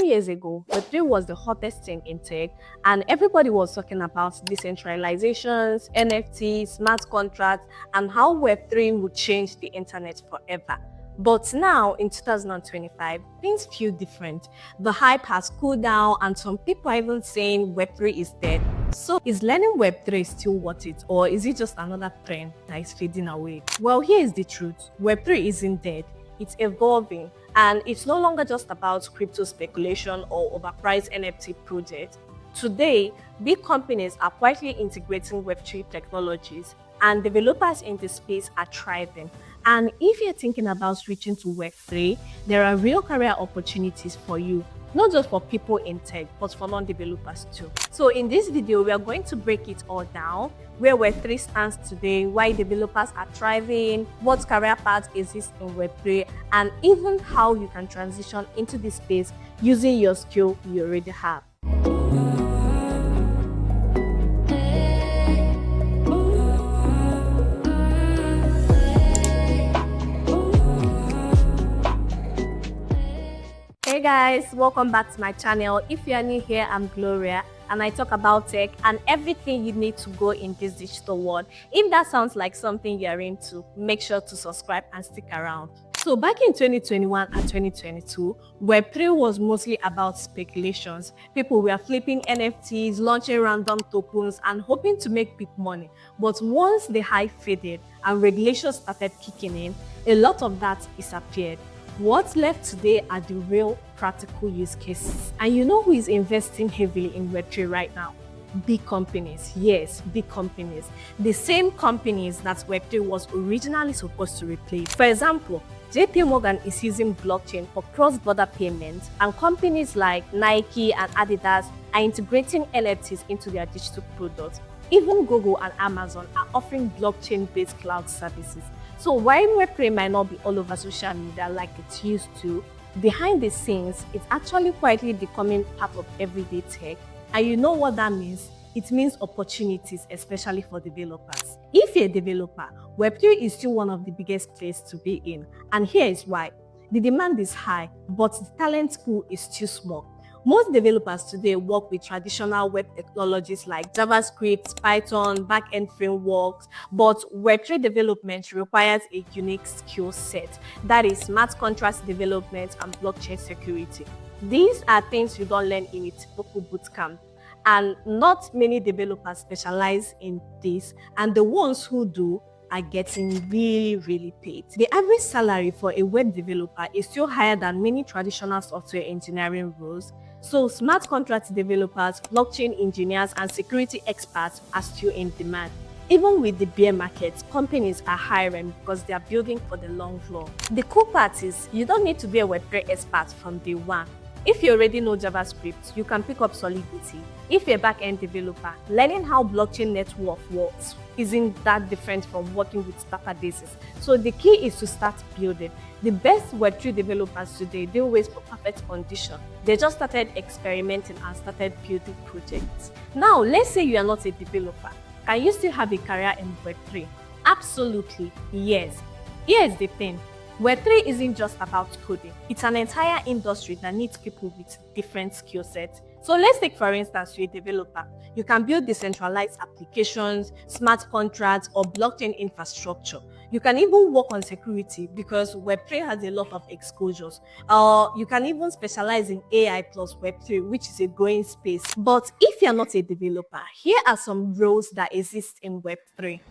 years ago, Web3 was the hottest thing in tech, and everybody was talking about decentralizations, NFTs, smart contracts, and how Web3 would change the internet forever. But now, in 2025, things feel different. The hype has cooled down, and some people are even saying Web3 is dead. So, is learning Web3 still worth it, or is it just another trend that is fading away? Well, here is the truth. Web3 isn't dead. It's evolving, and it's no longer just about crypto speculation or overpriced NFT projects. Today, big companies are quietly integrating Web3 technologies, and developers in this space are thriving. And if you're thinking about switching to Web3, there are real career opportunities for you, not just for people in tech, but for non-developers too. So in this video, we are going to break it all down, where Web3 stands today, why developers are thriving, what career paths exist in Web3, and even how you can transition into this space using your skill you already have. Hey guys, welcome back to my channel. If you are new here, I'm Gloria, and I talk about tech and everything you need to go in this digital world. If that sounds like something you're into, make sure to subscribe and stick around. So back in 2021 and 2022, Web3 was mostly about speculations. People were flipping NFTs, launching random tokens, and hoping to make big money. But once the hype faded and regulations started kicking in, a lot of that disappeared. What's left today are the real practical use cases. And you know who is investing heavily in Web3 right now? Big companies. Yes, big companies. The same companies that Web3 was originally supposed to replace. For example, JP Morgan is using blockchain for cross-border payments, and companies like Nike and Adidas are integrating NFTs into their digital products. Even Google and Amazon are offering blockchain-based cloud services. So while Web3 might not be all over social media like it used to, behind the scenes, it's actually quietly becoming part of everyday tech. And you know what that means? It means opportunities, especially for developers. If you're a developer, Web3 is still one of the biggest places to be in. And here is why. The demand is high, but the talent pool is still small. Most developers today work with traditional web technologies like JavaScript, Python, back-end frameworks, but Web3 development requires a unique skill set, that is smart contract development and blockchain security. These are things you don't learn in a typical bootcamp, and not many developers specialize in this, and the ones who do are getting really paid. The average salary for a web developer is still higher than many traditional software engineering roles. So smart contract developers, blockchain engineers, and security experts are still in demand. Even with the bear market, companies are hiring because they are building for the long run. The cool part is you don't need to be a Web3 expert from day one. If you already know JavaScript, you can pick up Solidity. If you're a back-end developer, learning how blockchain network works isn't that different from working with databases. So the key is to start building. The best Web3 developers today don't wait for perfect condition. They just started experimenting and started building projects. Now, let's say you are not a developer. Can you still have a career in Web3? Absolutely, yes. Here's the thing. Web3 isn't just about coding. It's an entire industry that needs people with different skill sets. So let's take, for instance, you're a developer. You can build decentralized applications, smart contracts, or blockchain infrastructure. You can even work on security because Web3 has a lot of exposures. You can even specialize in AI plus Web3, which is a growing space. But if you're not a developer, here are some roles that exist in Web3.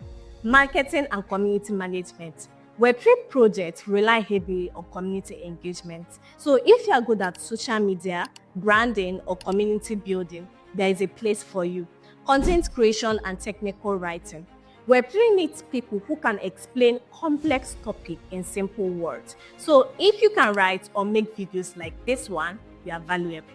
Marketing and community management. Web3 projects rely heavily on community engagement. So if you are good at social media, branding, or community building, there is a place for you. Content creation and technical writing. Web3 needs people who can explain complex topics in simple words. So if you can write or make videos like this one, you are valuable.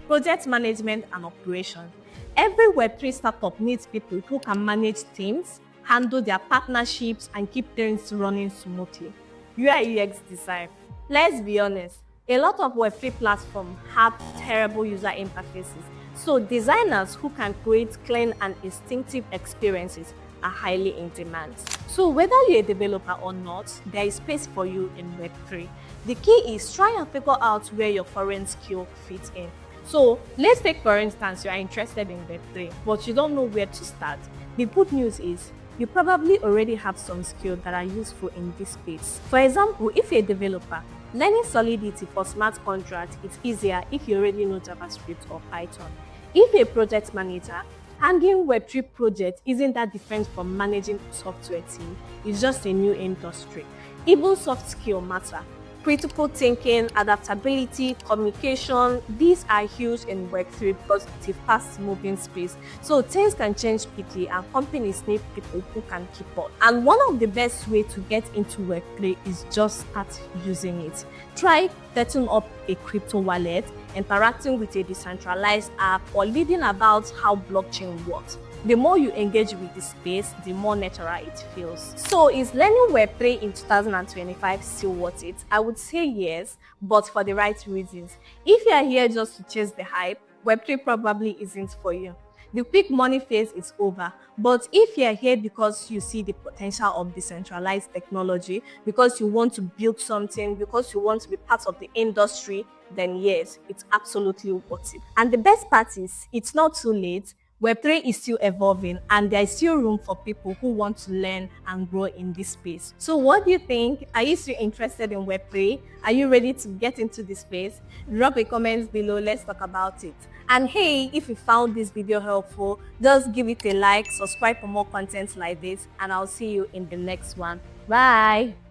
Project management and operations. Every Web3 startup needs people who can manage teams, handle their partnerships, and keep things running smoothly. UI UX design. Let's be honest, a lot of Web3 platforms have terrible user interfaces. So designers who can create clean and instinctive experiences are highly in demand. So whether you're a developer or not, there is space for you in Web3. The key is try and figure out where your foreign skill fits in. So let's take for instance, you are interested in Web3, but you don't know where to start. The good news is you probably already have some skills that are useful in this space. For example, if you're a developer, learning Solidity for smart contracts is easier if you already know JavaScript or Python. If you're a project manager, handling Web3 projects isn't that different from managing a software team. It's just a new industry. Even soft skills matter. Critical thinking, adaptability, communication, these are huge in Web3 because it's a fast-moving space. So things can change quickly and companies need people who can keep up. And one of the best ways to get into Web3 is just start using it. Try setting up a crypto wallet, interacting with a decentralized app, or reading about how blockchain works. The more you engage with the space, the more natural it feels. So is learning Web3 in 2025 still worth it? I would say yes, but for the right reasons. If you are here just to chase the hype, Web3 probably isn't for you. The quick money phase is over, but if you are here because you see the potential of decentralized technology, because you want to build something, because you want to be part of the industry, then yes, it's absolutely worth it. And the best part is, it's not too late. Web3 is still evolving and there is still room for people who want to learn and grow in this space. So what do you think? Are you still interested in Web3? Are you ready to get into this space? Drop a comment below, let's talk about it. And hey, if you found this video helpful, just give it a like, subscribe for more content like this, and I'll see you in the next one. Bye!